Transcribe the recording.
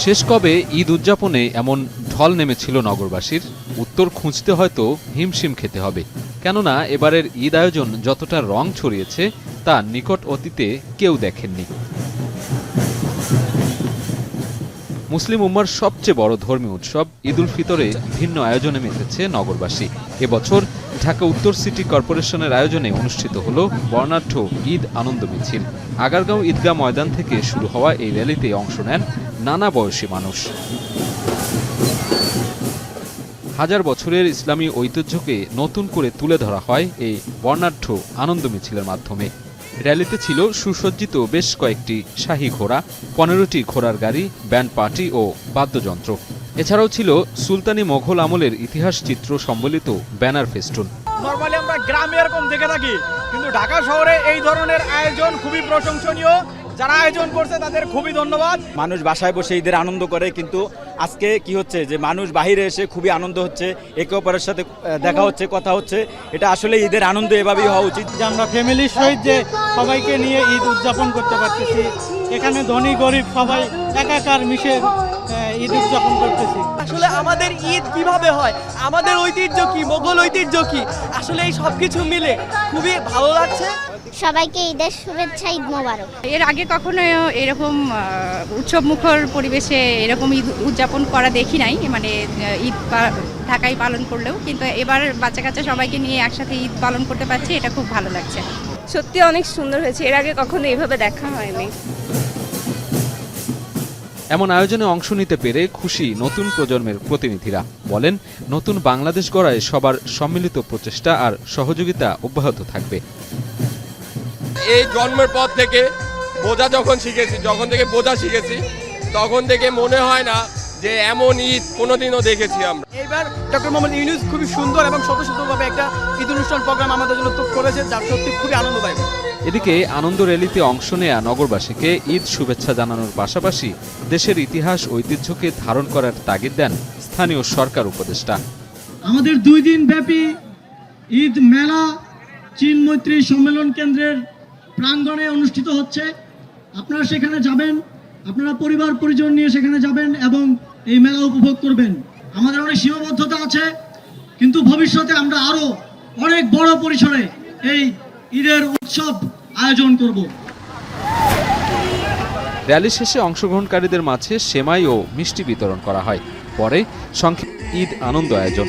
শেষ কবে ঈদ উদযাপনে এমন ঢল নেমেছিল নগরবাসীর? উত্তর খুঁজতে হয়তো হিমশিম খেতে হবে। কেননা এবারের ঈদ আয়োজন যতটা রং ছড়িয়েছে তা নিকট অতীতে কেউ দেখেননি। মুসলিম উম্মার সবচেয়ে বড় ধর্মীয় উৎসব ঈদ উল ফিতরে ভিন্ন আয়োজনে মেতেছে নগরবাসী। এবছর ঢাকা উত্তর সিটি কর্পোরেশনের আয়োজনে অনুষ্ঠিত হল বর্ণাঢ্য ঈদ আনন্দ মিছিল। আগারগাঁও ঈদগাহ ময়দান থেকে শুরু হওয়া এই র্যালিতে অংশ নেন নানা বয়সী মানুষ। হাজার বছরের ইসলামী ঐতিহ্যকে নতুন করে তুলে ধরা হয় এই বর্ণাঢ্য আনন্দ মিছিলের মাধ্যমে। র্যালিতে ছিল সুসজ্জিত বেশ কয়েকটি শাহী ঘোড়া, 15টি ঘোড়ার গাড়ি, ব্যান্ড পার্টি ও বাদ্যযন্ত্র। এছাড়াও ছিল সুলতানি মোঘল আমলের ইতিহাস চিত্র সম্বলিত ব্যানার ফেস্টুন। নরমালি আমরা গ্রামে এরকম দেখে থাকি, কিন্তু ঢাকা শহরে এই ধরনের আয়োজন খুবই প্রশংসনীয়। যারা আয়োজন করছে তাদের খুবই ধন্যবাদ। মানুষ বাসায় বসে ঈদের আনন্দ করে, কিন্তু আজকে কি হচ্ছে যে মানুষ বাহিরে এসে খুবই আনন্দ হচ্ছে, একে অপরের সাথে দেখা হচ্ছে, কথা হচ্ছে। এটা আসলে ঈদের আনন্দ এভাবেই হওয়া উচিত যে আমরা ফ্যামিলির সহিত যে সবাইকে নিয়ে ঈদ উদযাপন করতে পারতেছি। এখানে ধনী গরিব সবাই একাকার মিশে ঈদ উদযাপন করতেছি। আসলে আমাদের ঈদ কিভাবে হয়, আমাদের ঐতিহ্য কি, মোগল ঐতিহ্য কি, আসলে এই সবকিছু মিলে খুবই ভালো লাগছে। সবাইকে ঈদের শুভেচ্ছা, ঈদ মোবারক। এর আগে কখনো এরকম উৎসব মুখর পরিবেশে এরকম ঈদ উদযাপন করা দেখি নাই, মানে ঈদ ঢাকায় পালন করলেও, কিন্তু এবার বাচ্চা কাচ্চা সবাইকে নিয়ে একসাথে ঈদ পালন করতে পারছি, এটা খুব ভালো লাগছে। সত্যি অনেক সুন্দর হয়েছে, এর আগে কখনো এইভাবে দেখা হয়নি। এমন আয়োজনে অংশ নিতে পেরে খুশি নতুন প্রজন্মের প্রতিনিধিরা। বলেন, নতুন বাংলাদেশ গড়ায় সবার সম্মিলিত প্রচেষ্টা আর সহযোগিতা অব্যাহত থাকবে। এই জন্মের পর থেকে যখন থেকে বোঝা শিখেছি, তখন থেকে মনে হয় না যে এমন ঈদ কোনোদিনও দেখেছি আমরা। এইবার ডক্টর মোহাম্মদ ইউনূস খুবই সুন্দর এবং স্বতঃস্ফূর্তভাবে একটা ঈদ অনুষ্ঠান প্রোগ্রাম আমাদের জন্য করেছে, যা সত্যি খুবই আনন্দদায়ক। এদিকে আনন্দ র্যালিতে অংশ নেয়া নগরবাসীকে ঈদ শুভেচ্ছা জানানোর পাশাপাশি দেশের ইতিহাস ঐতিহ্যকে ধারণ করার তাগিদ দেন স্থানীয় সরকার উপদেষ্টা। আমাদের 2 দিন ব্যাপী ঈদ মেলা চীন মৈত্রী সম্মেলন কেন্দ্রের প্রাঙ্গণে অনুষ্ঠিত হচ্ছে। আপনারা সেখানে যাবেন, আপনারা পরিবার পরিজন নিয়ে সেখানে যাবেন এবং এই মেলা উপভোগ করবেন। আমাদের অনেক সীমাবদ্ধতা আছে, কিন্তু ভবিষ্যতে আমরা আরো অনেক বড় পরিসরে এই ঈদের উৎসব আয়োজন করব। র্যালি শেষে অংশগ্রহণকারীদের মাঝে সেমাই ও মিষ্টি বিতরণ করা হয়। পরে সংক্ষিপ্ত ঈদ আনন্দ আয়োজন।